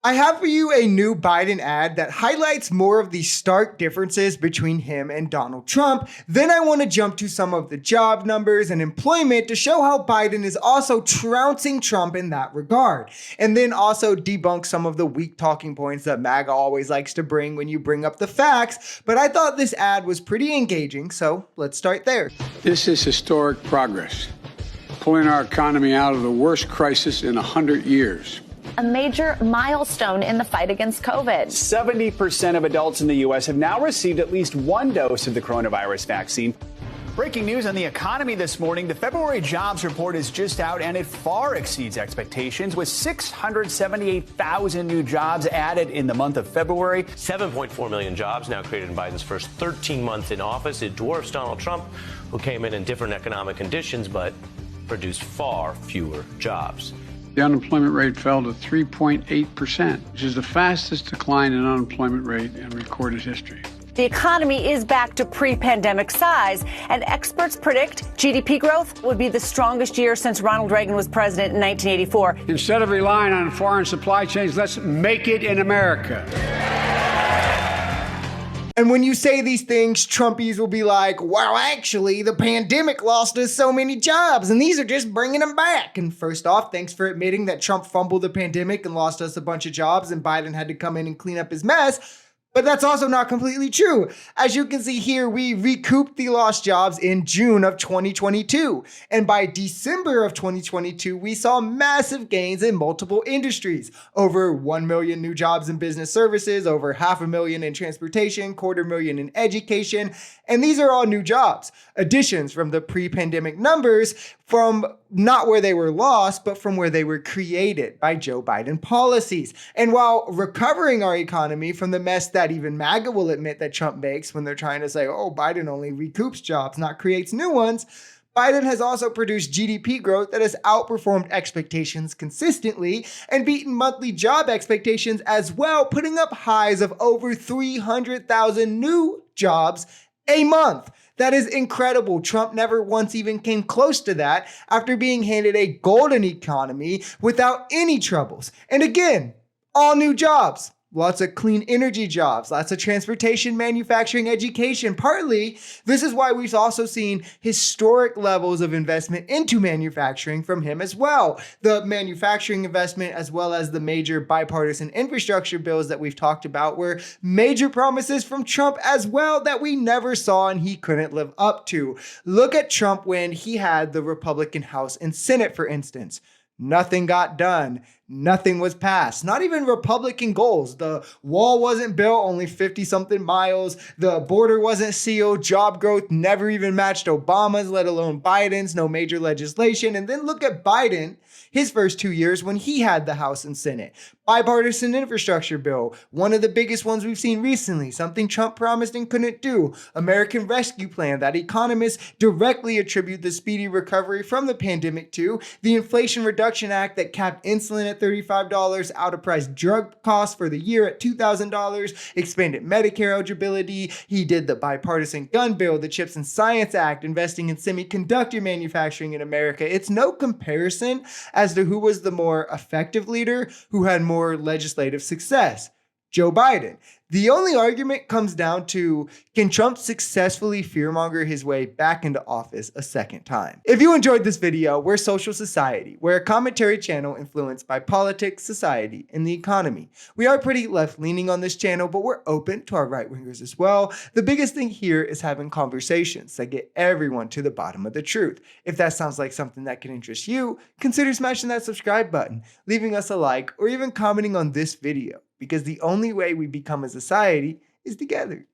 I have for you a new Biden ad that highlights more of the stark differences between him and Donald Trump. Then I want to jump to some of the job numbers and employment to show how Biden is also trouncing Trump in that regard. And then also debunk some of the weak talking points that MAGA always likes to bring when you bring up the facts. But I thought this ad was pretty engaging, so let's start there. This is historic progress, pulling our economy out of the worst crisis in 100 years. A major milestone in the fight against COVID. 70% of adults in the U.S. have now received at least one dose of the coronavirus vaccine. Breaking news on the economy this morning. The February jobs report is just out, and it far exceeds expectations, with 678,000 new jobs added in the month of February. 7.4 million jobs now created in Biden's first 13 months in office. It dwarfs Donald Trump, who came in different economic conditions, but produced far fewer jobs. The unemployment rate fell to 3.8%, which is the fastest decline in unemployment rate in recorded history. The economy is back to pre-pandemic size, and experts predict GDP growth would be the strongest year since Ronald Reagan was president in 1984. Instead of relying on foreign supply chains, let's make it in America. And when you say these things, Trumpies will be like, well, actually, the pandemic lost us so many jobs, and these are just bringing them back. And first off, thanks for admitting that Trump fumbled the pandemic and lost us a bunch of jobs, and Biden had to come in and clean up his mess. But that's also not completely true. As you can see here, we recouped the lost jobs in June of 2022. And by December of 2022, we saw massive gains in multiple industries. Over 1 million new jobs in business services, over 500,000 in transportation, 250,000 in education. And these are all new jobs. Additions from the pre-pandemic numbers from not where they were lost, but from where they were created by Joe Biden policies. And while recovering our economy from the mess that even MAGA will admit that Trump makes when they're trying to say, oh, Biden only recoups jobs, not creates new ones, Biden has also produced GDP growth that has outperformed expectations consistently and beaten monthly job expectations as well, putting up highs of over 300,000 new jobs a month. That is incredible. Trump never once even came close to that after being handed a golden economy without any troubles. And again, all new jobs. Lots of clean energy jobs, lots of transportation, manufacturing, education. Partly, this is why we've also seen historic levels of investment into manufacturing from him as well. The manufacturing investment, as well as the major bipartisan infrastructure bills that we've talked about, were major promises from Trump as well that we never saw and he couldn't live up to. Look at Trump when he had the Republican House and Senate, for instance. Nothing got done. Nothing was passed. Not even Republican goals. The wall wasn't built, only 50-something miles. The border wasn't sealed. Job growth never even matched Obama's, let alone Biden's. No major legislation. And then look at Biden, his first 2 years when he had the House and Senate. Bipartisan infrastructure bill, one of the biggest ones we've seen recently, something Trump promised and couldn't do. American Rescue Plan that economists directly attribute the speedy recovery from the pandemic to. The Inflation Reduction Act that capped insulin at $35, out-of-price drug costs for the year at $2,000, expanded Medicare eligibility. He did the bipartisan gun bill, the CHIPS and Science Act, investing in semiconductor manufacturing in America. It's no comparison as to who was the more effective leader, who had more legislative success. Joe Biden. The only argument comes down to, can Trump successfully fearmonger his way back into office a second time? If you enjoyed this video, we're Social Society. We're a commentary channel influenced by politics, society, and the economy. We are pretty left-leaning on this channel, but we're open to our right-wingers as well. The biggest thing here is having conversations that get everyone to the bottom of the truth. If that sounds like something that can interest you, consider smashing that subscribe button, leaving us a like, or even commenting on this video, because the only way we become a society is together.